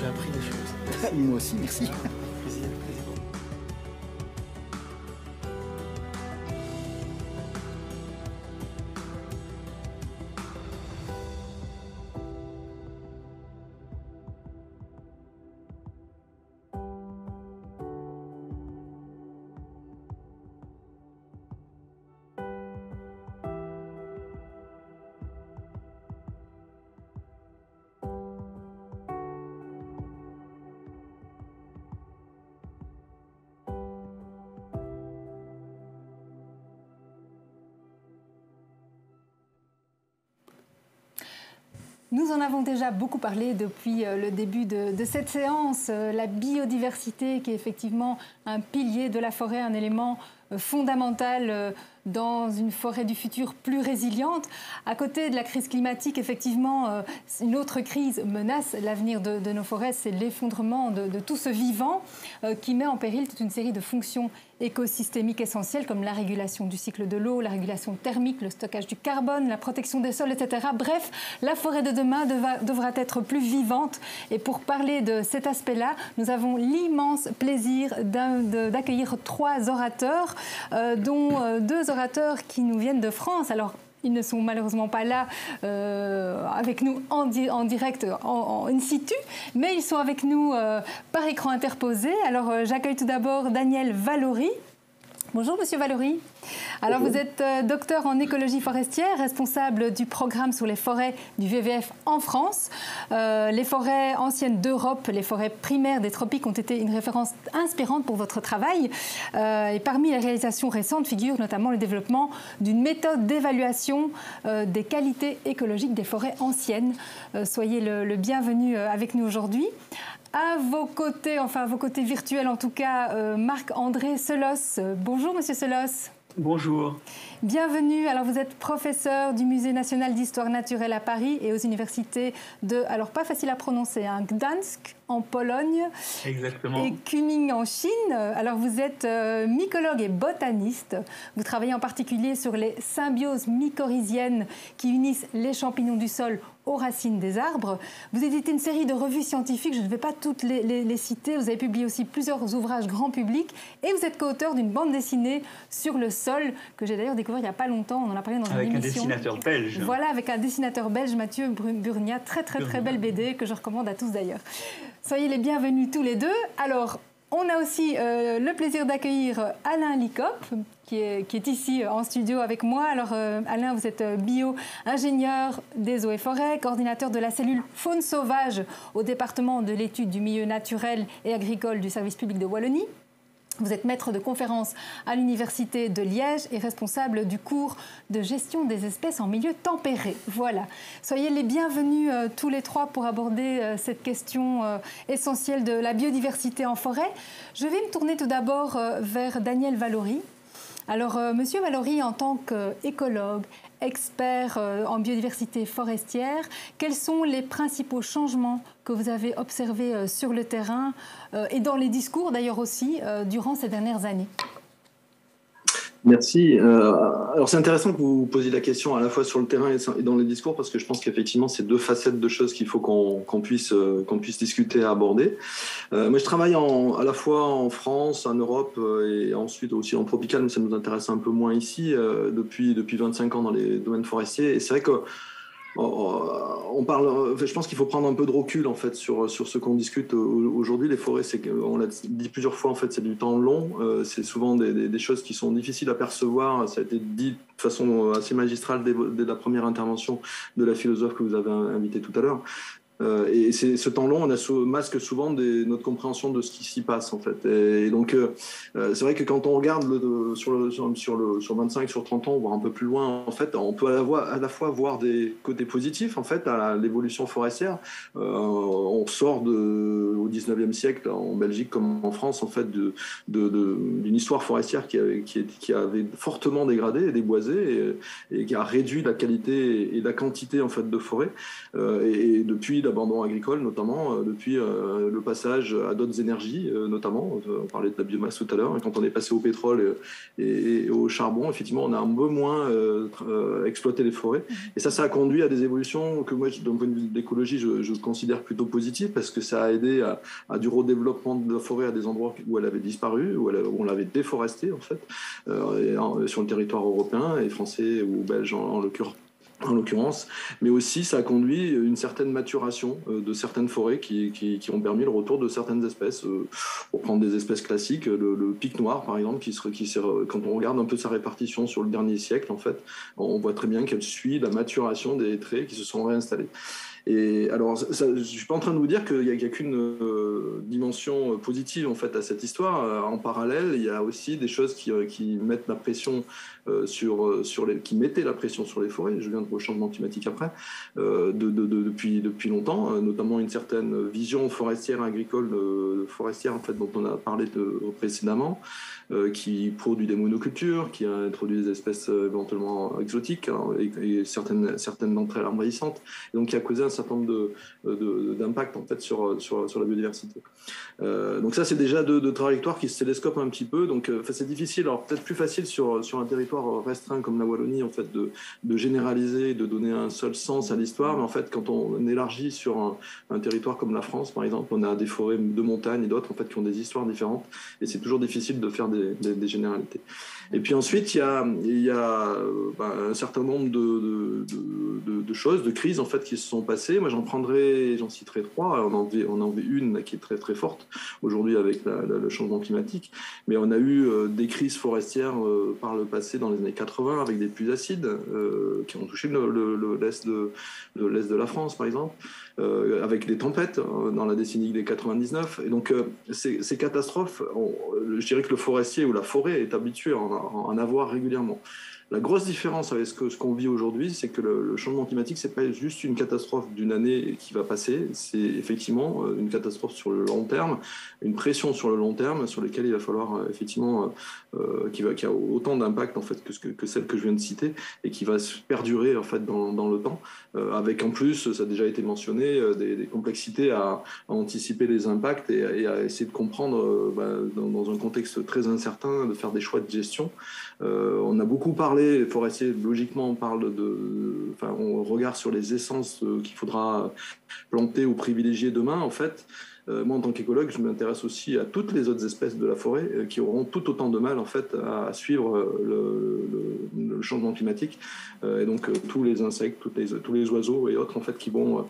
j'ai appris des choses. Moi aussi, merci. Plaisir. Nous en avons déjà beaucoup parlé depuis le début de cette séance. La biodiversité qui est effectivement un pilier de la forêt, un élément fondamental dans une forêt du futur plus résiliente. À côté de la crise climatique, effectivement, une autre crise menace l'avenir de nos forêts, c'est l'effondrement de tout ce vivant qui met en péril toute une série de fonctions écosystémiques essentielles comme la régulation du cycle de l'eau, la régulation thermique, le stockage du carbone, la protection des sols, etc. Bref, la forêt de demain devra être plus vivante. Et pour parler de cet aspect-là, nous avons l'immense plaisir d'accueillir 3 orateurs, dont 2 orateurs qui nous viennent de France. Alors, ils ne sont malheureusement pas là avec nous en direct, in situ, mais ils sont avec nous par écran interposé. Alors, j'accueille tout d'abord Daniel Valory. Bonjour, Monsieur Valory. Alors, vous êtes docteur en écologie forestière, responsable du programme sur les forêts du WWF en France. Les forêts anciennes d'Europe, les forêts primaires des tropiques ont été une référence inspirante pour votre travail. Et parmi les réalisations récentes figure notamment le développement d'une méthode d'évaluation des qualités écologiques des forêts anciennes. Soyez le bienvenu avec nous aujourd'hui. À vos côtés, enfin à vos côtés virtuels en tout cas, Marc-André Selos. Bonjour Monsieur Selos. Bonjour. Bienvenue. Alors vous êtes professeur du Musée national d'histoire naturelle à Paris et aux universités de, alors pas facile à prononcer, Gdańsk en Pologne. Exactement. Et Kunming en Chine. Alors vous êtes mycologue et botaniste. Vous travaillez en particulier sur les symbioses mycorhiziennes qui unissent les champignons du sol aux racines des arbres. Vous éditez une série de revues scientifiques, je ne vais pas toutes les citer. Vous avez publié aussi plusieurs ouvrages grand public et vous êtes co-auteur d'une bande dessinée sur le sol que j'ai d'ailleurs découvert il n'y a pas longtemps. On en a parlé dans une émission. Avec un dessinateur belge. Voilà, avec un dessinateur belge, Mathieu Burnia. Très belle BD que je recommande à tous d'ailleurs. Soyez les bienvenus tous les deux. Alors, on a aussi le plaisir d'accueillir Alain Licop, qui est ici en studio avec moi. Alors, Alain, vous êtes bio-ingénieur des eaux et forêts, coordinateur de la cellule faune sauvage au département de l'étude du milieu naturel et agricole du service public de Wallonie. Vous êtes maître de conférences à l'Université de Liège et responsable du cours de gestion des espèces en milieu tempéré. Voilà. Soyez les bienvenus tous les 3 pour aborder cette question essentielle de la biodiversité en forêt. Je vais me tourner tout d'abord vers Daniel Valory. Alors, Monsieur Valory, en tant qu'écologue, expert en biodiversité forestière, quels sont les principaux changements que vous avez observés sur le terrain et dans les discours d'ailleurs aussi durant ces dernières années? Merci. Alors c'est intéressant que vous posiez la question à la fois sur le terrain et dans les discours parce que je pense qu'effectivement c'est 2 facettes de choses qu'il faut qu'on puisse discuter et aborder. Moi je travaille à la fois en France, en Europe et ensuite aussi en tropical, mais ça nous intéresse un peu moins ici depuis 25 ans dans les domaines forestiers. Et c'est vrai que on parle, je pense qu'il faut prendre un peu de recul en fait sur ce qu'on discute aujourd'hui. Les forêts, on l'a dit plusieurs fois en fait, c'est du temps long. C'est souvent des choses qui sont difficiles à percevoir. Ça a été dit de façon assez magistrale dès la première intervention de la philosophe que vous avez invitée tout à l'heure. Et ce temps long, masque souvent notre compréhension de ce qui s'y passe en fait. Et donc, c'est vrai que quand on regarde sur 25, sur 30 ans, voire un peu plus loin, en fait, on peut à la fois voir des côtés positifs en fait à l'évolution forestière. On sort au 19e siècle en Belgique comme en France en fait d'une histoire forestière qui avait fortement dégradé et déboisé et qui a réduit la qualité et la quantité en fait de forêt. Et depuis l'abandon agricole, notamment, depuis le passage à d'autres énergies, notamment. On parlait de la biomasse tout à l'heure. Quand on est passé au pétrole et au charbon, effectivement, on a un peu moins exploité les forêts. Et ça a conduit à des évolutions que moi, d'un point de vue de l'écologie, je considère plutôt positives, parce que ça a aidé à du redéveloppement de la forêt à des endroits où elle avait disparu, où on l'avait déforestée, en fait, sur le territoire européen et français ou belge en l'occurrence, mais aussi ça a conduit une certaine maturation de certaines forêts qui ont permis le retour de certaines espèces. Pour prendre des espèces classiques, le pic noir par exemple, quand on regarde un peu sa répartition sur le dernier siècle, en fait, on voit très bien qu'elle suit la maturation des traits qui se sont réinstallés. Et alors, je ne suis pas en train de vous dire qu'il n'y a qu'une dimension positive en fait à cette histoire. En parallèle, il y a aussi des choses qui mettent la pression qui mettaient la pression sur les forêts. Je viens au changement climatique après, depuis longtemps, notamment une certaine vision forestière, agricole, forestière en fait dont on a parlé précédemment, qui produit des monocultures, qui a introduit des espèces éventuellement exotiques, hein, et certaines d'entre elles envahissantes, et donc qui a causé un certain nombre d'impacts en fait sur la biodiversité. Donc ça, c'est déjà deux trajectoires qui se télescopent un petit peu. Donc c'est difficile, alors peut-être plus facile sur un territoire restreint comme la Wallonie en fait de généraliser, de donner un seul sens à l'histoire. Mais en fait, quand on élargit sur un territoire comme la France, par exemple, on a des forêts de montagne et d'autres en fait qui ont des histoires différentes, et c'est toujours difficile de faire des généralités. Et puis ensuite, il y a un certain nombre de choses, de crises en fait qui se sont passées. Moi, j'en citerai trois. On en avait une qui est très très forte aujourd'hui avec le changement climatique, mais on a eu des crises forestières par le passé dans les années 80 avec des pluies acides qui ont touché l'est de la France, par exemple, avec des tempêtes dans la décennie des 99. Et donc ces catastrophes, je dirais que le forestier ou la forêt est habitué à en avoir régulièrement. La grosse différence avec ce qu'on vit aujourd'hui, c'est que le changement climatique, c'est pas juste une catastrophe d'une année qui va passer, c'est effectivement une catastrophe sur le long terme, une pression sur le long terme sur laquelle il va falloir effectivement qui a autant d'impact en fait que celle que je viens de citer, et qui va se perdurer en fait dans le temps, avec en plus, ça a déjà été mentionné, des complexités à anticiper les impacts et à essayer de comprendre dans un contexte très incertain, de faire des choix de gestion. On a beaucoup parlé, les forestiers, logiquement, on regarde sur les essences qu'il faudra planter ou privilégier demain, en fait. Moi, en tant qu'écologue, je m'intéresse aussi à toutes les autres espèces de la forêt qui auront tout autant de mal, en fait, à suivre le changement climatique. Et donc, tous les insectes, tous les oiseaux et autres, en fait, qui vont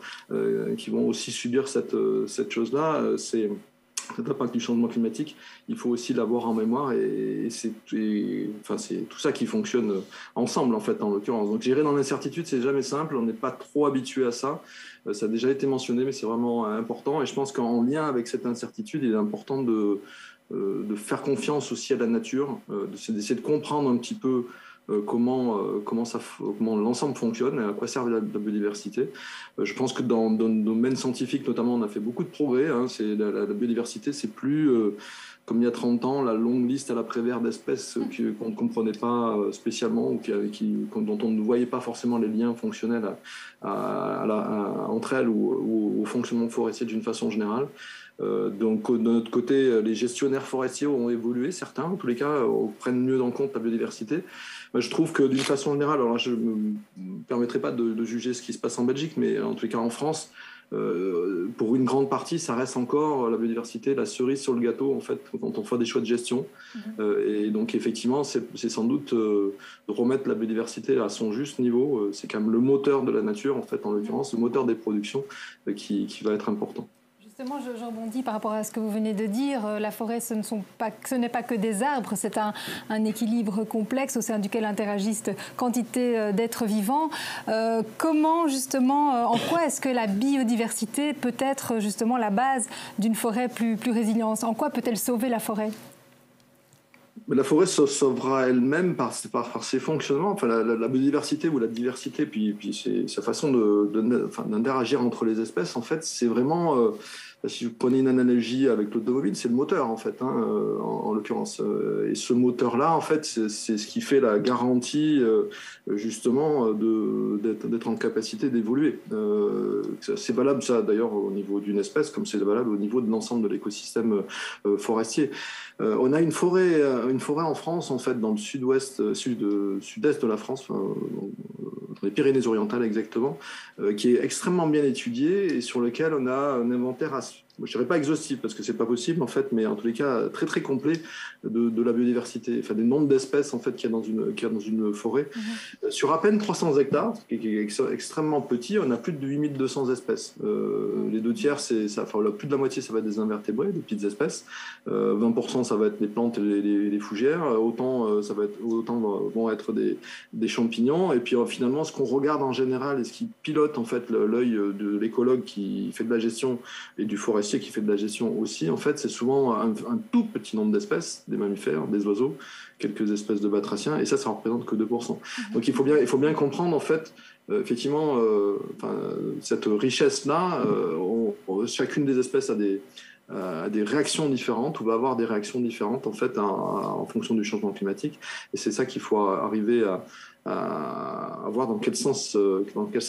aussi subir cette chose-là. Cet impact du changement climatique, il faut aussi l'avoir en mémoire, et c'est tout ça qui fonctionne ensemble en fait en l'occurrence. Donc gérer dans l'incertitude, c'est jamais simple, on n'est pas trop habitué à ça. Ça a déjà été mentionné, mais c'est vraiment important, et je pense qu'en lien avec cette incertitude, il est important de faire confiance aussi à la nature, d'essayer de comprendre un petit peu comment l'ensemble fonctionne et à quoi sert la biodiversité. Je pense que dans le domaine scientifique notamment, on a fait beaucoup de progrès. La biodiversité, c'est plus comme il y a 30 ans, la longue liste à la Prévert d'espèces qu'on ne comprenait pas spécialement, ou dont on ne voyait pas forcément les liens fonctionnels entre elles ou au fonctionnement forestier d'une façon générale. Donc de notre côté, les gestionnaires forestiers ont évolué, certains en tous les cas prennent mieux en compte la biodiversité. Je trouve que d'une façon générale, alors là, je ne me permettrai pas de juger ce qui se passe en Belgique, mais en tous les cas en France, pour une grande partie, ça reste encore la biodiversité, la cerise sur le gâteau en fait, quand on fait des choix de gestion. Et donc effectivement, c'est sans doute de remettre la biodiversité à son juste niveau. C'est quand même le moteur de la nature en fait, en l'occurrence, le moteur des productions qui va être important. Justement, je rebondis par rapport à ce que vous venez de dire. La forêt, ce n'est pas que des arbres, c'est un équilibre complexe au sein duquel interagissent quantité d'êtres vivants. Comment, justement, en quoi est-ce que la biodiversité peut être justement la base d'une forêt plus résiliente ? En quoi peut-elle sauver la forêt ? Mais la forêt se sauvera elle-même par ses fonctionnements, enfin, la biodiversité ou la diversité, puis sa façon d'interagir entre les espèces, en fait, c'est vraiment, si vous prenez une analogie avec l'automobile, c'est le moteur, en fait, hein, en l'occurrence. Et ce moteur-là, en fait, c'est ce qui fait la garantie, justement, d'être en capacité d'évoluer. C'est valable, ça, d'ailleurs, au niveau d'une espèce, comme c'est valable au niveau de l'ensemble de l'écosystème forestier. On a une forêt en France, en fait, dans le sud-est de la France, dans les Pyrénées-Orientales exactement, qui est extrêmement bien étudiée et sur lequel on a un inventaire je ne dirais pas exhaustif parce que c'est pas possible en fait, mais en tous les cas très très complet de la biodiversité, enfin des nombres d'espèces en fait qu'il y a dans une forêt. Sur à peine 300 hectares, qui est extrêmement petit, on a plus de 8200 espèces. Les 2/3, plus de la moitié, ça va être des invertébrés, des petites espèces. 20%, ça va être les plantes et les fougères. Autant vont être des champignons. Et puis finalement, ce qu'on regarde en général et ce qui pilote en fait l'œil de l'écologue qui fait de la gestion et du forestier qui fait de la gestion aussi, en fait, c'est souvent un tout petit nombre d'espèces, des mammifères, des oiseaux, quelques espèces de batraciens, et ça représente que 2%. Donc il faut bien comprendre, en fait, effectivement, cette richesse-là, chacune des espèces a des réactions différentes, ou va avoir des réactions différentes, en fait, en fonction du changement climatique, et c'est ça qu'il faut arriver à voir dans quel sens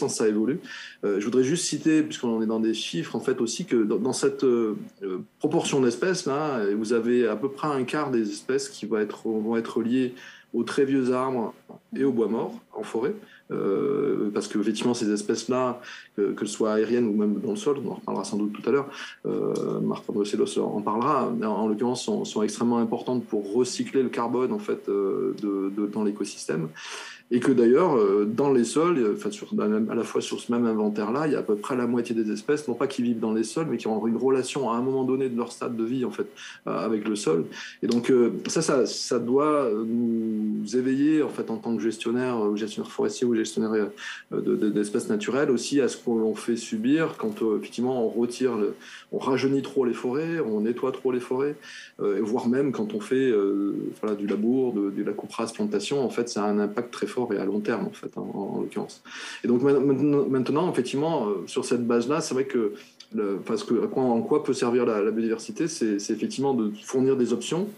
ça évolue. Je voudrais juste citer, puisqu'on est dans des chiffres, en fait, aussi que dans cette proportion d'espèces, là, vous avez à peu près un quart des espèces qui vont être liées aux très vieux arbres et aux bois morts en forêt. Parce que effectivement ces espèces-là, que ce soit aériennes ou même dans le sol, on en reparlera sans doute tout à l'heure, Marc-André Sellos en parlera, en l'occurrence sont extrêmement importantes pour recycler le carbone en fait, dans l'écosystème. Et que d'ailleurs, dans les sols, à la fois sur ce même inventaire-là, il y a à peu près la moitié des espèces, non pas qui vivent dans les sols, mais qui ont une relation à un moment donné de leur stade de vie en fait, avec le sol. Et donc ça doit nous éveiller en fait en tant que gestionnaire forestier ou gestionnaire d'espèces naturelles aussi à ce qu'on fait subir quand effectivement on rajeunit trop les forêts, on nettoie trop les forêts, voire même quand on fait du labour, de la coupe rase plantation, en fait ça a un impact très fort et à long terme en fait en l'occurrence. Et donc maintenant effectivement sur cette base-là, c'est vrai que en quoi peut servir la biodiversité, c'est effectivement de fournir des options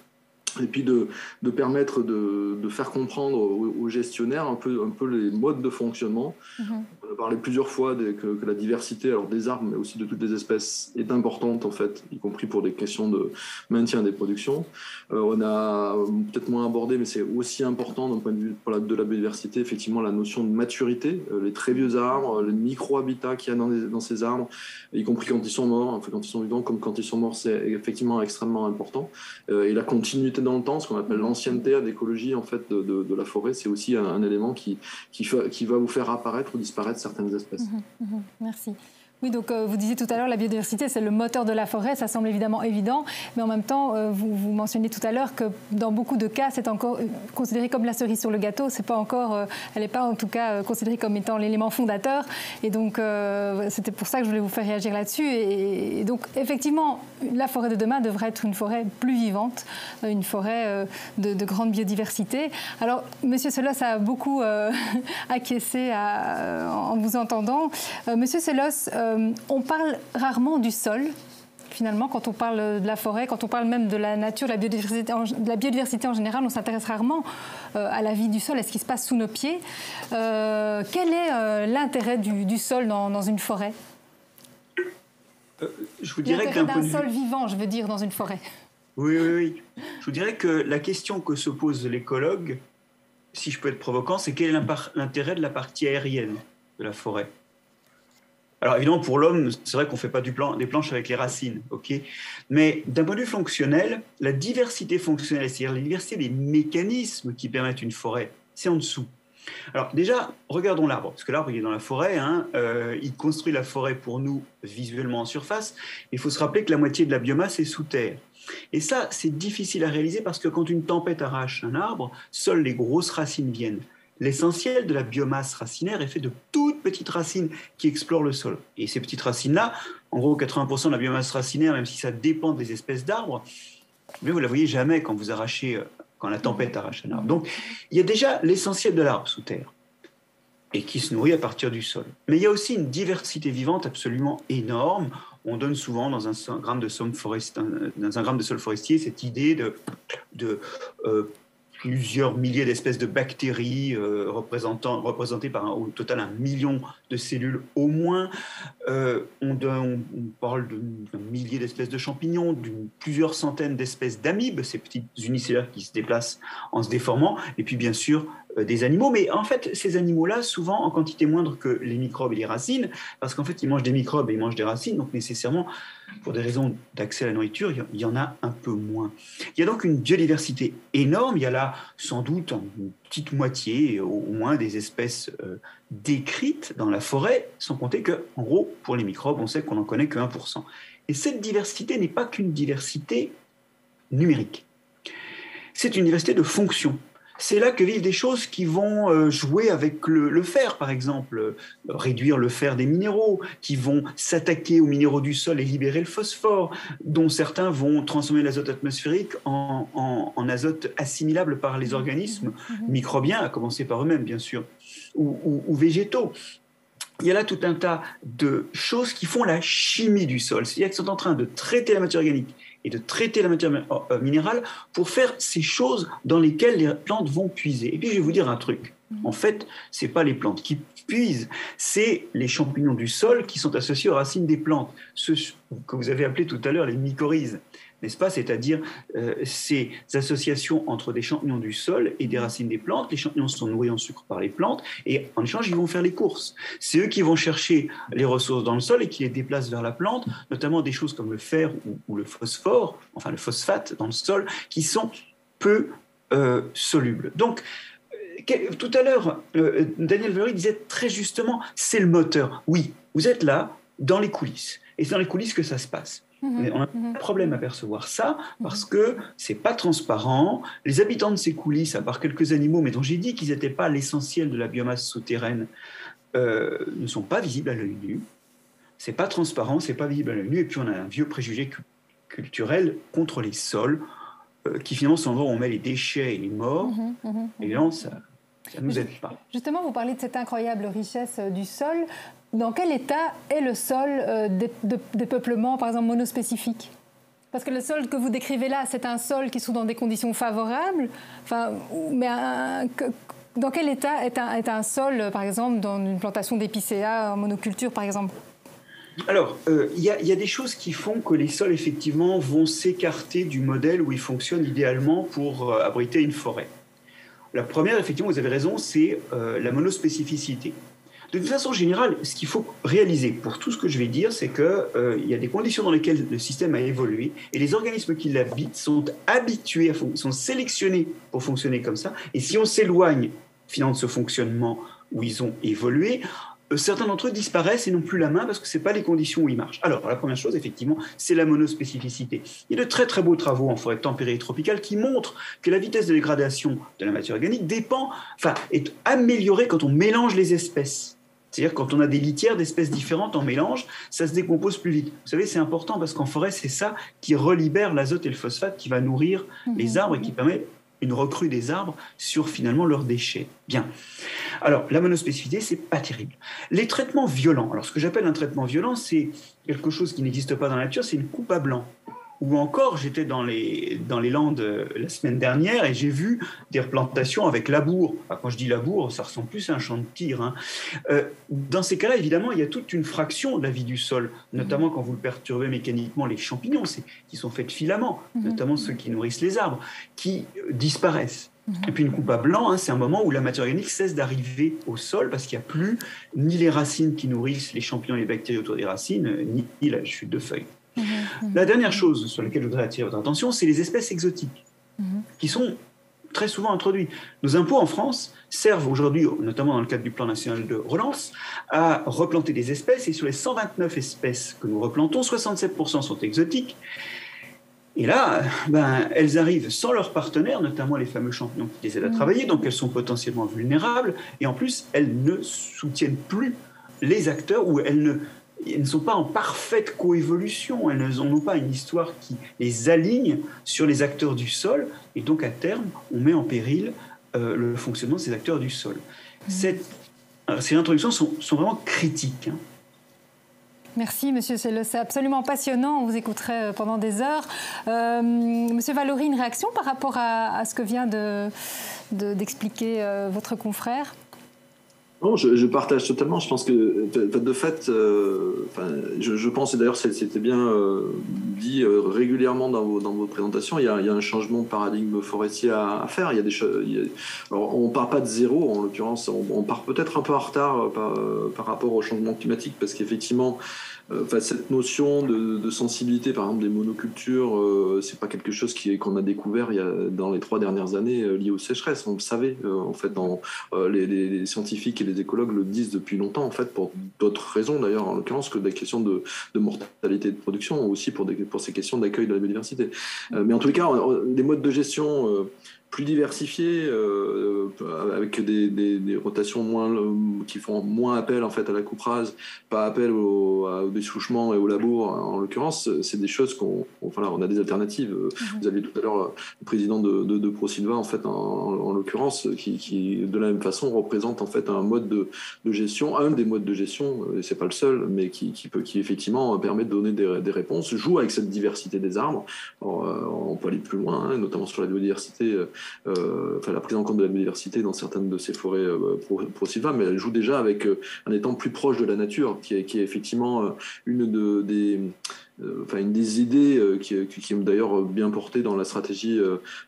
et puis de permettre de faire comprendre aux gestionnaires un peu les modes de fonctionnement. On a parlé plusieurs fois que la diversité, alors des arbres, mais aussi de toutes les espèces, est importante en fait, y compris pour des questions de maintien des productions. On a peut-être moins abordé, mais c'est aussi important d'un point de vue de la biodiversité, effectivement, la notion de maturité, les très vieux arbres, les micro-habitats qu'il y a dans ces arbres, y compris quand ils sont morts, enfin, quand ils sont vivants comme quand ils sont morts, c'est effectivement extrêmement important. Et la continuité dans le temps, ce qu'on appelle l'ancienneté d'écologie en fait, de la forêt, c'est aussi un élément qui va vous faire apparaître ou disparaître certaines espèces. Merci. Oui, donc vous disiez tout à l'heure, la biodiversité, c'est le moteur de la forêt, ça semble évidemment évident, mais en même temps, vous mentionniez tout à l'heure que dans beaucoup de cas, c'est encore considéré comme la cerise sur le gâteau, elle n'est pas en tout cas considérée comme étant l'élément fondateur, et donc c'était pour ça que je voulais vous faire réagir là-dessus, et donc effectivement, la forêt de demain devrait être une forêt plus vivante, une forêt de grande biodiversité. Alors, Monsieur Sellos a beaucoup acquiescé en vous entendant. Monsieur Sellos, on parle rarement du sol, finalement, quand on parle de la forêt, quand on parle même de la nature, de la biodiversité en général, on s'intéresse rarement à la vie du sol, à ce qui se passe sous nos pieds. Quel est l'intérêt du sol dans une forêt ? Je vous dirais l'intérêt d'un sol vivant, je veux dire, dans une forêt. Oui. Je vous dirais que la question que se pose l'écologue, si je peux être provocant, c'est quel est l'intérêt de la partie aérienne de la forêt ? Alors évidemment, pour l'homme, c'est vrai qu'on ne fait pas des planches avec les racines, ok. Mais d'un point de vue fonctionnel, la diversité fonctionnelle, c'est-à-dire la diversité des mécanismes qui permettent une forêt, c'est en dessous. Alors déjà, regardons l'arbre, parce que l'arbre, il est dans la forêt, il construit la forêt pour nous visuellement en surface. Il faut se rappeler que la moitié de la biomasse est sous terre. Et ça, c'est difficile à réaliser parce que quand une tempête arrache un arbre, seules les grosses racines viennent. L'essentiel de la biomasse racinaire est fait de toutes petites racines qui explorent le sol. Et ces petites racines-là, en gros 80% de la biomasse racinaire, même si ça dépend des espèces d'arbres, mais vous ne la voyez jamais quand vous arrachez quand la tempête arrache un arbre. Donc, il y a déjà l'essentiel de l'arbre sous terre, et qui se nourrit à partir du sol. Mais il y a aussi une diversité vivante absolument énorme. On donne souvent dans un gramme de sol forestier cette idée de plusieurs milliers d'espèces de bactéries représentées par au total 1 million de cellules au moins. On parle d'un millier d'espèces de champignons, d'une plusieurs centaines d'espèces d'amibes, ces petites unicellulaires qui se déplacent en se déformant, et puis bien sûr des animaux. Mais en fait, ces animaux-là, souvent en quantité moindre que les microbes et les racines, parce qu'en fait, ils mangent des microbes et ils mangent des racines, donc nécessairement, pour des raisons d'accès à la nourriture, il y en a un peu moins. Il y a donc une biodiversité énorme. Il y a là, sans doute, une petite moitié, au moins, des espèces décrites dans la forêt, sans compter que, en gros, pour les microbes, on sait qu'on n'en connaît que 1%. Et cette diversité n'est pas qu'une diversité numérique. C'est une diversité de fonctions. C'est là que vivent des choses qui vont jouer avec le fer, par exemple, réduire le fer des minéraux, qui vont s'attaquer aux minéraux du sol et libérer le phosphore, dont certains vont transformer l'azote atmosphérique en azote assimilable par les organismes microbiens, à commencer par eux-mêmes, bien sûr, ou végétaux. Il y a là tout un tas de choses qui font la chimie du sol, c'est-à-dire qu'ils sont en train de traiter la matière organique et de traiter la matière minérale pour faire ces choses dans lesquelles les plantes vont puiser. Et puis je vais vous dire un truc, en fait, ce n'est pas les plantes qui puisent, c'est les champignons du sol qui sont associés aux racines des plantes, ceux que vous avez appelés tout à l'heure les mycorhizes, n'est-ce pas? C'est-à-dire ces associations entre des champignons du sol et des racines des plantes. Les champignons sont nourris en sucre par les plantes et en échange, ils vont faire les courses. C'est eux qui vont chercher les ressources dans le sol et qui les déplacent vers la plante, notamment des choses comme le fer ou le phosphore, enfin le phosphate dans le sol, qui sont peu solubles. Donc, tout à l'heure, Daniel Valery disait très justement, c'est le moteur. Oui, vous êtes là, dans les coulisses. Et c'est dans les coulisses que ça se passe. Mais on a un problème à percevoir ça parce que c'est pas transparent. Les habitants de ces coulisses, à part quelques animaux, mais dont j'ai dit qu'ils n'étaient pas l'essentiel de la biomasse souterraine, ne sont pas visibles à l'œil nu. C'est pas transparent, c'est pas visible à l'œil nu. Et puis on a un vieux préjugé culturel contre les sols, qui finalement sont l'endroit où on met les déchets et les morts. Et là, ça ne nous aide pas. Justement, vous parlez de cette incroyable richesse du sol. Dans quel état est le sol des peuplements, par exemple, monospécifiques? Parce que le sol que vous décrivez là, c'est un sol qui sont dans des conditions favorables. Enfin, mais dans quel état est un sol, par exemple, dans une plantation d'épicéas en monoculture, par exemple? Alors, il y a des choses qui font que les sols, effectivement, vont s'écarter du modèle où ils fonctionnent idéalement pour abriter une forêt. La première, effectivement, vous avez raison, c'est la monospécificité. De toute façon générale, ce qu'il faut réaliser pour tout ce que je vais dire, c'est qu'il y a des conditions dans lesquelles le système a évolué et les organismes qui l'habitent sont habitués, sont sélectionnés pour fonctionner comme ça. Et si on s'éloigne finalement de ce fonctionnement où ils ont évolué, certains d'entre eux disparaissent et n'ont plus la main parce que ce n'est pas les conditions où ils marchent. Alors, la première chose, effectivement, c'est la monospécificité. Il y a de très très beaux travaux en forêt tempérée et tropicale qui montrent que la vitesse de dégradation de la matière organique est améliorée quand on mélange les espèces. C'est-à-dire quand on a des litières d'espèces différentes en mélange, ça se décompose plus vite. Vous savez, c'est important parce qu'en forêt, c'est ça qui relibère l'azote et le phosphate qui va nourrir les arbres et qui permet une recrue des arbres sur finalement leurs déchets. Bien. Alors, la monospécificité, c'est pas terrible. Les traitements violents. Alors, ce que j'appelle un traitement violent, c'est quelque chose qui n'existe pas dans la nature, c'est une coupe à blanc. Ou encore, j'étais dans les Landes la semaine dernière et j'ai vu des replantations avec labour. Enfin, quand je dis labour, ça ressemble plus à un champ de tir. Dans ces cas-là, évidemment, il y a toute une fraction de la vie du sol, notamment quand vous le perturbez mécaniquement, les champignons, qui sont faits de filaments, notamment ceux qui nourrissent les arbres, qui disparaissent. Et puis une coupe à blanc, c'est un moment où la matière organique cesse d'arriver au sol parce qu'il n'y a plus ni les racines qui nourrissent les champignons et les bactéries autour des racines, ni la chute de feuilles. La dernière chose sur laquelle je voudrais attirer votre attention, c'est les espèces exotiques qui sont très souvent introduites. Nos impôts en France servent aujourd'hui, notamment dans le cadre du plan national de relance, à replanter des espèces et sur les 129 espèces que nous replantons, 67% sont exotiques. Et là, elles arrivent sans leurs partenaires, notamment les fameux champignons qui les aident à travailler, donc elles sont potentiellement vulnérables et en plus, elles ne soutiennent plus les acteurs ou elles ne elles ne sont pas en parfaite coévolution, elles n'ont pas une histoire qui les aligne sur les acteurs du sol, et donc à terme, on met en péril le fonctionnement de ces acteurs du sol. Ces introductions sont vraiment critiques. Hein. Merci, monsieur. C'est absolument passionnant. On vous écouterait pendant des heures. Monsieur Vallori, une réaction par rapport à ce que vient d'expliquer votre confrère ? Non, je partage totalement. Je pense que, de fait, je pense, et d'ailleurs c'était bien dit régulièrement dans vos présentations, il y a un changement de paradigme forestier à faire. Il y a des choses. Alors, on part pas de zéro, en l'occurrence. On part peut-être un peu en retard par rapport au changement climatique, parce qu'effectivement, cette notion de sensibilité, par exemple, des monocultures, c'est pas quelque chose qu'on a découvert dans les 3 dernières années liées aux sécheresses. On le savait, en fait, les scientifiques et les écologues le disent depuis longtemps, en fait, pour d'autres raisons d'ailleurs, en l'occurrence, que des questions de mortalité de production, aussi pour ces questions d'accueil de la biodiversité. Mais en tous les cas, des modes de gestion plus diversifiés, avec des rotations qui font moins appel en fait à la coupe rase, pas appel au dessouchement et au labour en l'occurrence. C'est des choses on a des alternatives. Vous aviez tout à l'heure le président de ProSilva en fait en l'occurrence qui de la même façon représente en fait un mode de gestion, un des modes de gestion, et c'est pas le seul, mais qui effectivement permet de donner des réponses, joue avec cette diversité des arbres. Alors, on peut aller plus loin, hein, notamment sur la biodiversité. La prise en compte de la biodiversité dans certaines de ces forêts ProSilva, mais elle joue déjà avec en étant plus proche de la nature, qui est effectivement une des idées qui est d'ailleurs bien portée dans la stratégie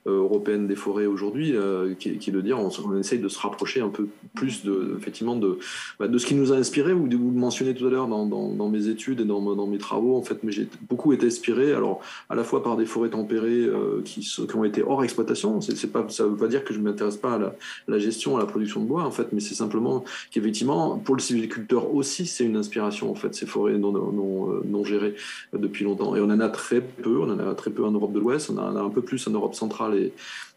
européenne des forêts aujourd'hui, qui est de dire on essaye de se rapprocher un peu plus de ce qui nous a inspiré. Vous le mentionnez tout à l'heure dans mes études et dans mes travaux, en fait, mais j'ai beaucoup été inspiré, alors à la fois par des forêts tempérées qui ont été hors exploitation. Ça ne veut pas dire que je ne m'intéresse pas à la gestion, à la production de bois, en fait, mais c'est simplement qu'effectivement, pour le sylviculteur aussi, c'est une inspiration, en fait, ces forêts non gérées depuis longtemps. Et on en a très peu. On en a très peu en Europe de l'Ouest. On en a un peu plus en Europe centrale et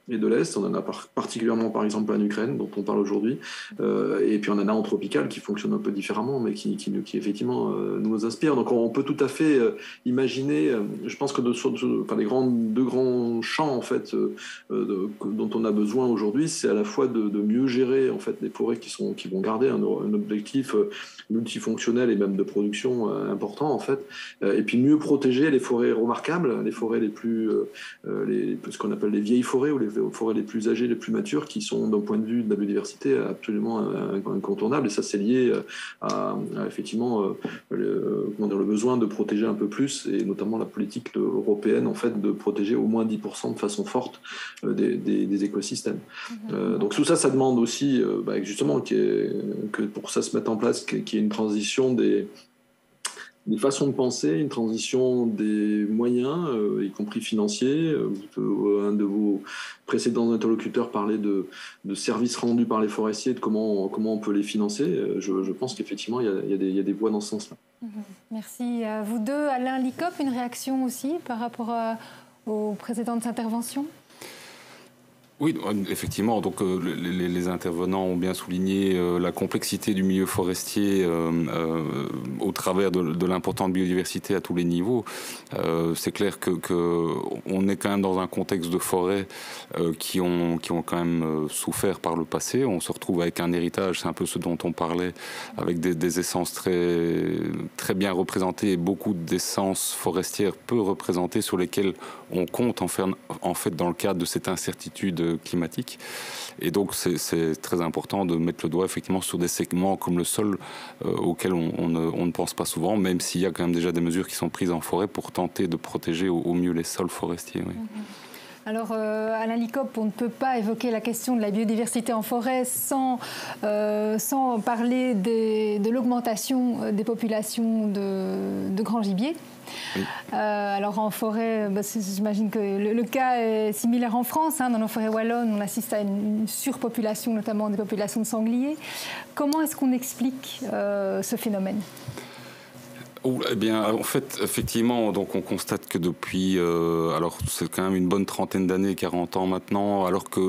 de l'Est. On en a particulièrement, par exemple, en Ukraine, dont on parle aujourd'hui. Et puis on en a en tropical qui fonctionne un peu différemment, mais qui effectivement nous inspire. Donc on peut tout à fait imaginer, je pense que les deux grands champs en fait, dont on a besoin aujourd'hui, c'est à la fois de mieux gérer en fait, les forêts qui vont garder un objectif multifonctionnel et même de production important, en fait, et puis mieux protéger les forêts remarquables, les forêts ce qu'on appelle les vieilles forêts ou les forêts les plus âgées, les plus matures, qui sont d'un point de vue de la biodiversité absolument incontournables. Et ça, c'est lié à effectivement le besoin de protéger un peu plus, et notamment la politique européenne en fait de protéger au moins 10% de façon forte des écosystèmes. Donc tout ça, ça demande aussi justement que pour ça se mette en place, qu'il y ait une transition des façons de penser, une transition des moyens, y compris financiers. Un de vos précédents interlocuteurs parlait de services rendus par les forestiers, de comment on peut les financer. Je pense qu'effectivement, il y a des voies dans ce sens-là. Merci à vous deux. Alain Likop, une réaction aussi par rapport aux précédentes interventions ? Oui, effectivement. Donc, les intervenants ont bien souligné la complexité du milieu forestier au travers de l'importante biodiversité à tous les niveaux. C'est clair qu'on est quand même dans un contexte de forêts qui ont quand même souffert par le passé. On se retrouve avec un héritage, c'est un peu ce dont on parlait, avec des essences très, très bien représentées et beaucoup d'essences forestières peu représentées sur lesquelles on compte en fait dans le cadre de cette incertitude climatique. Et donc c'est très important de mettre le doigt effectivement sur des segments comme le sol auxquels on ne pense pas souvent, même s'il y a quand même déjà des mesures qui sont prises en forêt pour tenter de protéger au mieux les sols forestiers. Oui. Alors, Alain Likop, on ne peut pas évoquer la question de la biodiversité en forêt sans parler de l'augmentation des populations de grands gibiers. Oui. Alors en forêt, j'imagine que le cas est similaire en France. Dans nos forêts wallonnes, on assiste à une surpopulation, notamment des populations de sangliers. Comment est-ce qu'on explique ce phénomène ? Eh bien, en fait, effectivement, donc on constate que depuis, alors c'est quand même une bonne trentaine d'années, 40 ans maintenant, alors que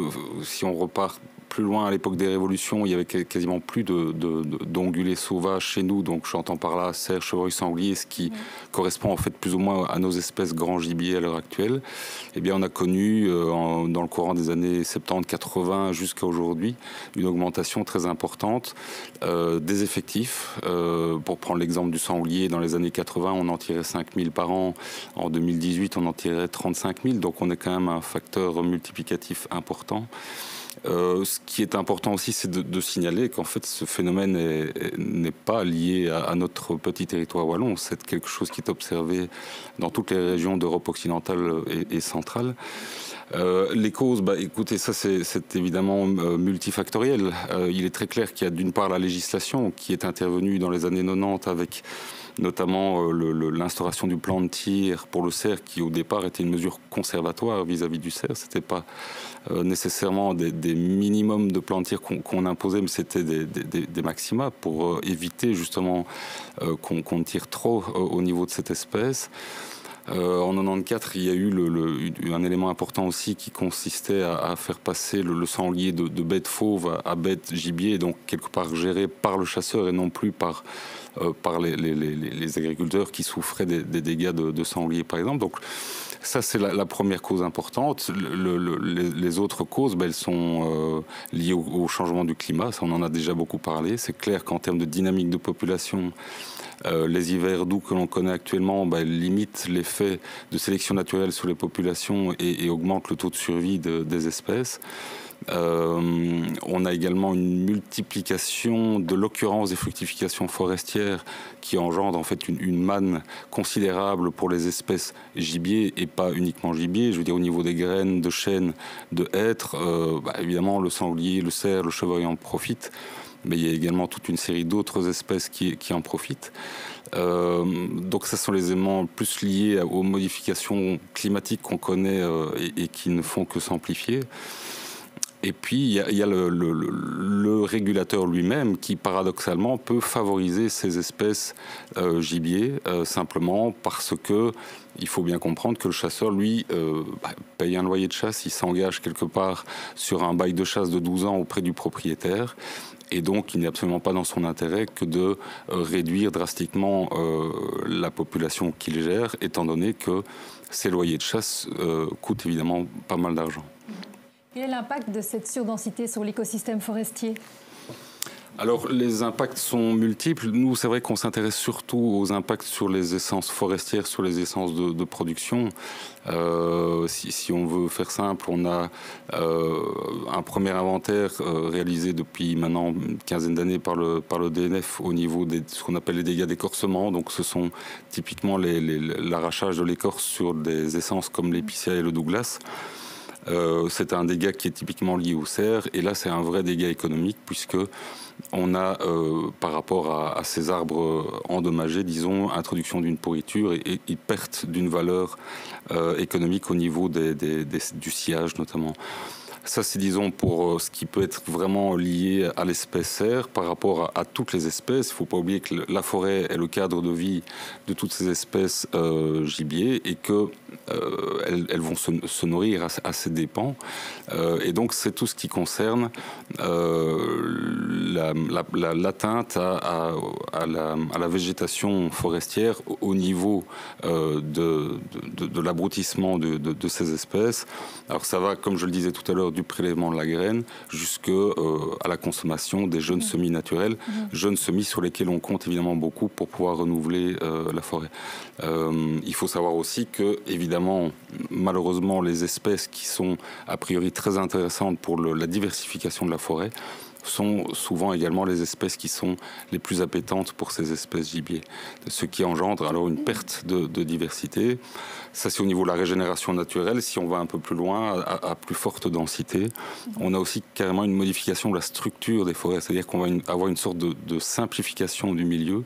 si on repart plus loin, à l'époque des révolutions, il y avait quasiment plus d'ongulés sauvages chez nous. Donc j'entends par là cerfs, chevreuils, sangliers, ce qui correspond en fait plus ou moins à nos espèces grand gibier à l'heure actuelle. Eh bien, on a connu dans le courant des années 70-80 jusqu'à aujourd'hui une augmentation très importante des effectifs. Pour prendre l'exemple du sanglier, dans les années 80, on en tirait 5 000 par an. En 2018, on en tirait 35 000. Donc on est quand même un facteur multiplicatif important. Ce qui est important aussi, c'est de signaler qu'en fait, ce phénomène n'est pas lié à notre petit territoire wallon. C'est quelque chose qui est observé dans toutes les régions d'Europe occidentale et centrale. Les causes, écoutez, ça c'est évidemment multifactoriel. Il est très clair qu'il y a d'une part la législation qui est intervenue dans les années 90 avec notamment l'instauration du plan de tir pour le cerf qui au départ était une mesure conservatoire vis-à-vis du cerf. C'était pas nécessairement des minimums de plan de tir qu'on imposait, mais c'était des maxima pour éviter justement qu'on tire trop au niveau de cette espèce. En 94, il y a eu un élément important aussi qui consistait à faire passer le sanglier de bête fauve à bête gibier, donc quelque part géré par le chasseur et non plus par les agriculteurs qui souffraient des dégâts de sanglier, par exemple. Donc ça, c'est la première cause importante. Les autres causes, elles sont liées au changement du climat. Ça, on en a déjà beaucoup parlé. C'est clair qu'en termes de dynamique de population, les hivers doux que l'on connaît actuellement limitent l'effet de sélection naturelle sur les populations et augmentent le taux de survie des espèces. On a également une multiplication de l'occurrence des fructifications forestières qui engendre en fait une manne considérable pour les espèces gibier et pas uniquement gibier. Je veux dire au niveau des graines, de chênes, de hêtres, évidemment le sanglier, le cerf, le chevreuil en profitent. Mais il y a également toute une série d'autres espèces qui en profitent. Donc ce sont les éléments plus liés aux modifications climatiques qu'on connaît et qui ne font que s'amplifier. Et puis, il y a le régulateur lui-même qui, paradoxalement, peut favoriser ces espèces gibier, simplement parce que il faut bien comprendre que le chasseur, lui, paye un loyer de chasse, il s'engage quelque part sur un bail de chasse de 12 ans auprès du propriétaire. Et donc, il n'est absolument pas dans son intérêt que de réduire drastiquement la population qu'il gère, étant donné que ces loyers de chasse coûtent évidemment pas mal d'argent. Quel est l'impact de cette surdensité sur l'écosystème forestier ? Alors, les impacts sont multiples. Nous, c'est vrai qu'on s'intéresse surtout aux impacts sur les essences forestières, sur les essences de production. Si on veut faire simple, on a un premier inventaire réalisé depuis maintenant une quinzaine d'années par le DNF au niveau de ce qu'on appelle les dégâts d'écorcement. Donc, ce sont typiquement l'arrachage de l'écorce sur des essences comme l'épicéa et le Douglas. C'est un dégât qui est typiquement lié au cerf, et là c'est un vrai dégât économique puisque on a par rapport à ces arbres endommagés, disons, introduction d'une pourriture et perte d'une valeur économique au niveau du sillage notamment. Ça, c'est, disons, pour ce qui peut être vraiment lié à l'espèce cerf par rapport à toutes les espèces. Il ne faut pas oublier que la forêt est le cadre de vie de toutes ces espèces gibier et qu'elles vont se nourrir à ses dépens. Et donc, c'est tout ce qui concerne l'atteinte à la végétation forestière au niveau de l'abrutissement de ces espèces. Alors, ça va, comme je le disais tout à l'heure, du prélèvement de la graine jusqu'à la consommation des jeunes semis naturels, jeunes semis sur lesquels on compte évidemment beaucoup pour pouvoir renouveler la forêt. Il faut savoir aussi que, évidemment, malheureusement, les espèces qui sont a priori très intéressantes pour la diversification de la forêt sont souvent également les espèces qui sont les plus appétentes pour ces espèces gibier. Ce qui engendre alors une perte de diversité. Ça, c'est au niveau de la régénération naturelle. Si on va un peu plus loin, à plus forte densité, on a aussi carrément une modification de la structure des forêts. C'est-à-dire qu'on va avoir une sorte de simplification du milieu,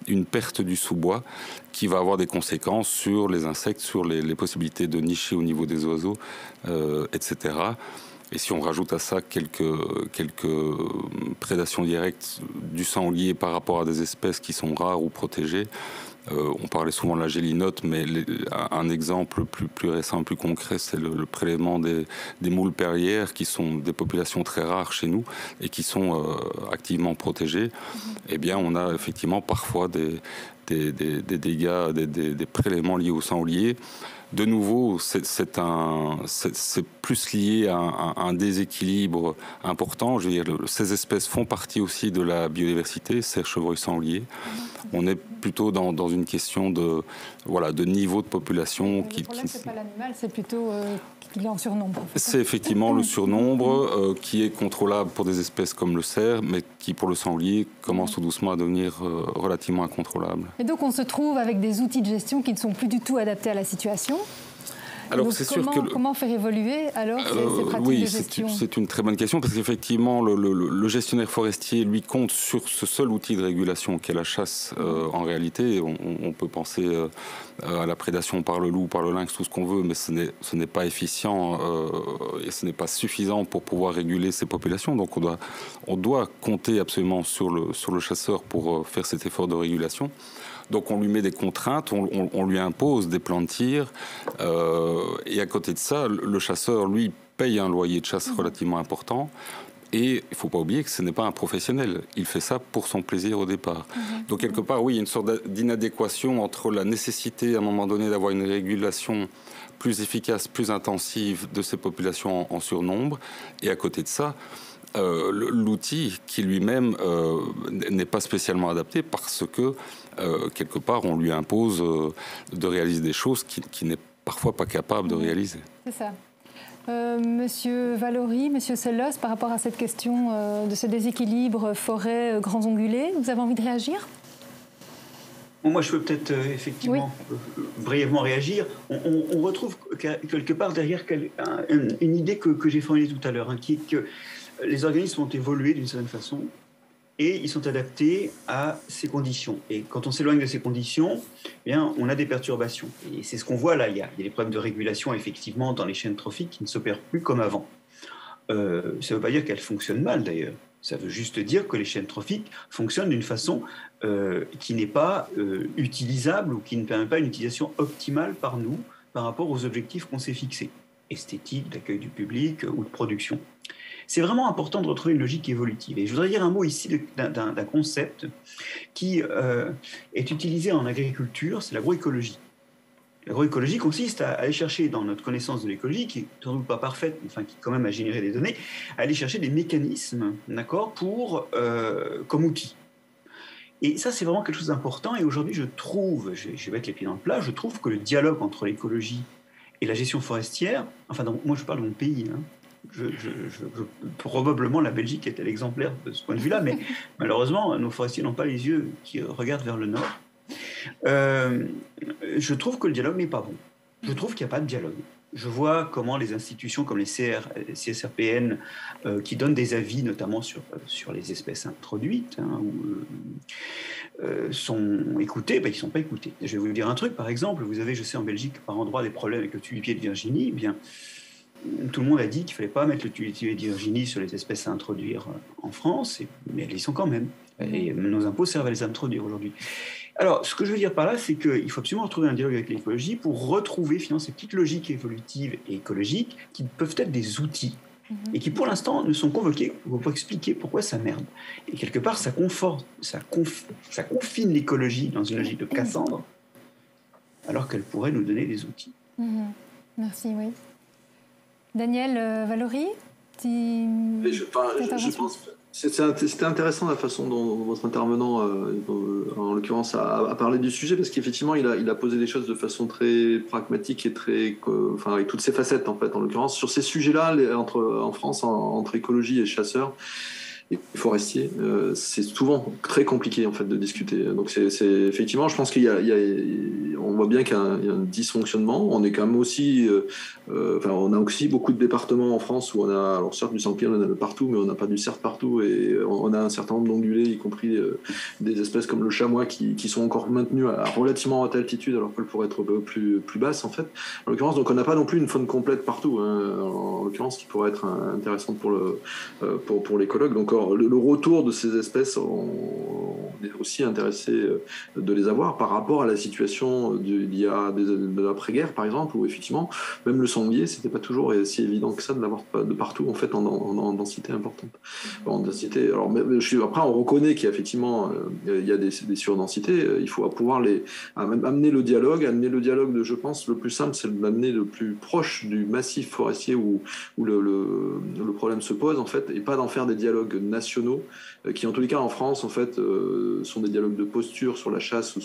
une perte du sous-bois qui va avoir des conséquences sur les insectes, sur les possibilités de nicher au niveau des oiseaux, etc. Et si on rajoute à ça quelques prédations directes du sanglier par rapport à des espèces qui sont rares ou protégées, On parlait souvent de la gélinote, mais un exemple plus récent, plus concret, c'est le prélèvement des moules perlières, qui sont des populations très rares chez nous et qui sont activement protégées. Eh bien, on a effectivement parfois des dégâts, des prélèvements liés au sanglier. De nouveau, c'est plus lié à un déséquilibre important. Je veux dire, ces espèces font partie aussi de la biodiversité, cerfs, chevreuils, sangliers. On est plutôt dans une question de niveau de population. Le problème, c'est pas l'animal, c'est plutôt qu'il est en surnombre. C'est effectivement le surnombre qui est contrôlable pour des espèces comme le cerf, mais qui, pour le sanglier, commence tout doucement à devenir relativement incontrôlable. Et donc, on se trouve avec des outils de gestion qui ne sont plus du tout adaptés à la situation. Alors, donc, c'est sûr que comment faire évoluer alors ces pratiques de gestion ? C'est une très bonne question parce qu'effectivement, le gestionnaire forestier, lui, compte sur ce seul outil de régulation qu'est la chasse. En réalité, on peut penser à la prédation par le loup, par le lynx, tout ce qu'on veut, mais ce n'est pas efficient et ce n'est pas suffisant pour pouvoir réguler ces populations. Donc, on doit compter absolument sur le chasseur pour faire cet effort de régulation. Donc on lui met des contraintes, on lui impose des plans de tir, et à côté de ça, le chasseur, lui, paye un loyer de chasse relativement important. Et il ne faut pas oublier que ce n'est pas un professionnel. Il fait ça pour son plaisir au départ. Donc quelque part, oui, il y a une sorte d'inadéquation entre la nécessité, à un moment donné, d'avoir une régulation plus efficace, plus intensive de ces populations en surnombre, et à côté de ça, l'outil qui lui-même n'est pas spécialement adapté parce que quelque part on lui impose de réaliser des choses qu'il n'est parfois pas capable de réaliser. C'est ça. Monsieur Valory, Monsieur Sellos, par rapport à cette question de ce déséquilibre forêt-grands ongulés, vous avez envie de réagir ? Bon, moi, je peux peut-être effectivement brièvement réagir. On retrouve quelque part derrière une idée que j'ai formulée tout à l'heure, qui est que les organismes ont évolué d'une certaine façon et ils sont adaptés à ces conditions. Et quand on s'éloigne de ces conditions, eh bien, on a des perturbations. Et c'est ce qu'on voit là. Il y a des problèmes de régulation, effectivement, dans les chaînes trophiques qui ne s'opèrent plus comme avant. Ça ne veut pas dire qu'elles fonctionnent mal, d'ailleurs. Ça veut juste dire que les chaînes trophiques fonctionnent d'une façon qui n'est pas utilisable ou qui ne permet pas une utilisation optimale par nous par rapport aux objectifs qu'on s'est fixés, esthétique, d'accueil du public ou de production. C'est vraiment important de retrouver une logique évolutive. Et je voudrais dire un mot ici d'un concept qui est utilisé en agriculture, c'est l'agroécologie. L'agroécologie consiste à aller chercher dans notre connaissance de l'écologie, qui n'est sans doute pas parfaite, mais enfin, qui quand même a généré des données, à aller chercher des mécanismes, d'accord, comme outil. Et ça, c'est vraiment quelque chose d'important. Et aujourd'hui, je vais mettre les pieds dans le plat, je trouve que le dialogue entre l'écologie et la gestion forestière, enfin, moi je parle de mon pays, hein, probablement la Belgique était l'exemplaire de ce point de vue-là, mais malheureusement, nos forestiers n'ont pas les yeux qui regardent vers le nord. Je trouve que le dialogue n'est pas bon. Je trouve qu'il n'y a pas de dialogue. Je vois comment les institutions comme les CSRPN, qui donnent des avis notamment sur les espèces introduites, sont écoutées, ils ne sont pas écoutés. Je vais vous dire un truc, par exemple, vous avez, je sais, en Belgique, par endroit, des problèmes avec le tulipier de Virginie. Eh bien, tout le monde a dit qu'il ne fallait pas mettre le tulipier de Virginie sur les espèces à introduire en France, mais elles y sont quand même. Et nos impôts servent à les introduire aujourd'hui. Alors, ce que je veux dire par là, c'est qu'il faut absolument retrouver un dialogue avec l'écologie pour retrouver finalement ces petites logiques évolutives et écologiques qui peuvent être des outils et qui, pour l'instant, ne sont convoqués pour expliquer pourquoi ça merde. Et quelque part, ça confine l'écologie dans une logique de Cassandre, alors qu'elle pourrait nous donner des outils. Merci, oui. Daniel Valory, je pense que c'était intéressant la façon dont votre intervenant, en l'occurrence, a parlé du sujet, parce qu'effectivement, il a posé des choses de façon très pragmatique et avec toutes ses facettes, en fait, en l'occurrence. Sur ces sujets-là, en France, entre écologie et chasseurs et forestiers, c'est souvent très compliqué, en fait, de discuter. Donc, c'est effectivement, je pense qu'on voit bien qu'il y a un dysfonctionnement. On est quand même aussi, on a aussi beaucoup de départements en France où on a, alors certes du sanglier, on en a partout, mais on n'a pas du cerf partout, et on a un certain nombre d'ongulés, y compris des espèces comme le chamois qui sont encore maintenues à relativement haute altitude, alors qu'elles pourraient être plus basses en fait. En l'occurrence, donc on n'a pas non plus une faune complète partout, hein, en l'occurrence, qui pourrait être intéressante pour l'écologue. Donc le retour de ces espèces, on est aussi intéressé de les avoir par rapport à la situation il y a de l'après-guerre, par exemple, où effectivement, même le sanglier, c'était pas toujours si évident que ça de l'avoir de partout, en fait, en densité importante. En densité, alors, après, on reconnaît qu'effectivement, il y a des surdensités. Il faut pouvoir amener le dialogue. Je pense, le plus simple, c'est d'amener le plus proche du massif forestier où le problème se pose, en fait, et pas d'en faire des dialogues nationaux, qui, en tous les cas, en France, en fait, sont des dialogues de posture sur la chasse ou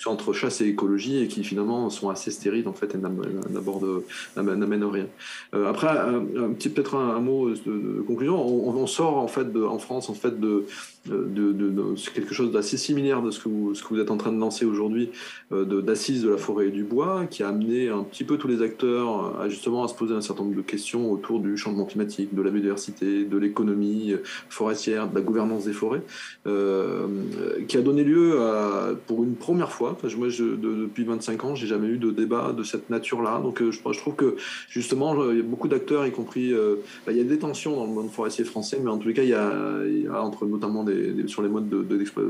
entre chasse et écologie, et qui finalement sont assez stériles en fait et n'amènent rien. Après, peut-être un mot de conclusion. On sort en fait en France en fait de quelque chose d'assez similaire de ce que vous êtes en train de lancer aujourd'hui, d'assises de la forêt et du bois, qui a amené un petit peu tous les acteurs à se poser un certain nombre de questions autour du changement climatique, de la biodiversité, de l'économie forestière, de la gouvernance des forêts, qui a donné lieu pour une première fois, moi depuis 25 ans, j'ai jamais eu de débat de cette nature-là, donc je trouve que justement il y a beaucoup d'acteurs, y compris il y a des tensions dans le monde forestier français, mais en tous les cas il y a entre notamment sur les modes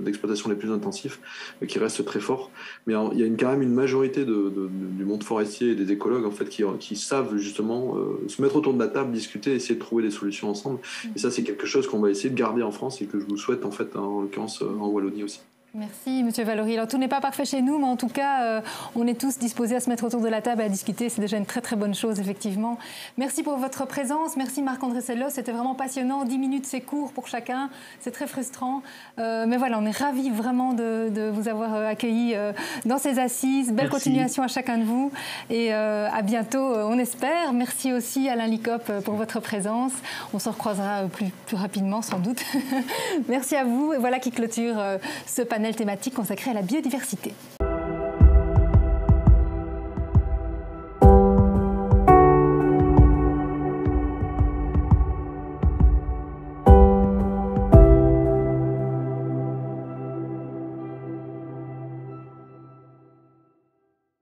d'exploitation les plus intensifs qui restent très forts, mais il y a quand même une majorité du monde forestier et des écologues en fait qui savent justement se mettre autour de la table, discuter, essayer de trouver des solutions ensemble, et ça c'est quelque chose qu'on va essayer de garder en France et que je vous souhaite en fait en l'occurrence en Wallonie aussi. Merci, Monsieur Valory. Alors, tout n'est pas parfait chez nous, mais en tout cas, on est tous disposés à se mettre autour de la table et à discuter. C'est déjà une très, très bonne chose, effectivement. Merci pour votre présence. Merci, Marc-André Sellos. C'était vraiment passionnant. 10 minutes, c'est court pour chacun. C'est très frustrant. Mais voilà, on est ravis vraiment de vous avoir accueillis dans ces assises. Belle continuation à chacun de vous. Et à bientôt, on espère. Merci aussi, Alain Licope, pour votre présence. On se recroisera plus rapidement, sans doute. Merci à vous. Et voilà qui clôture ce panel thématique consacré à la biodiversité.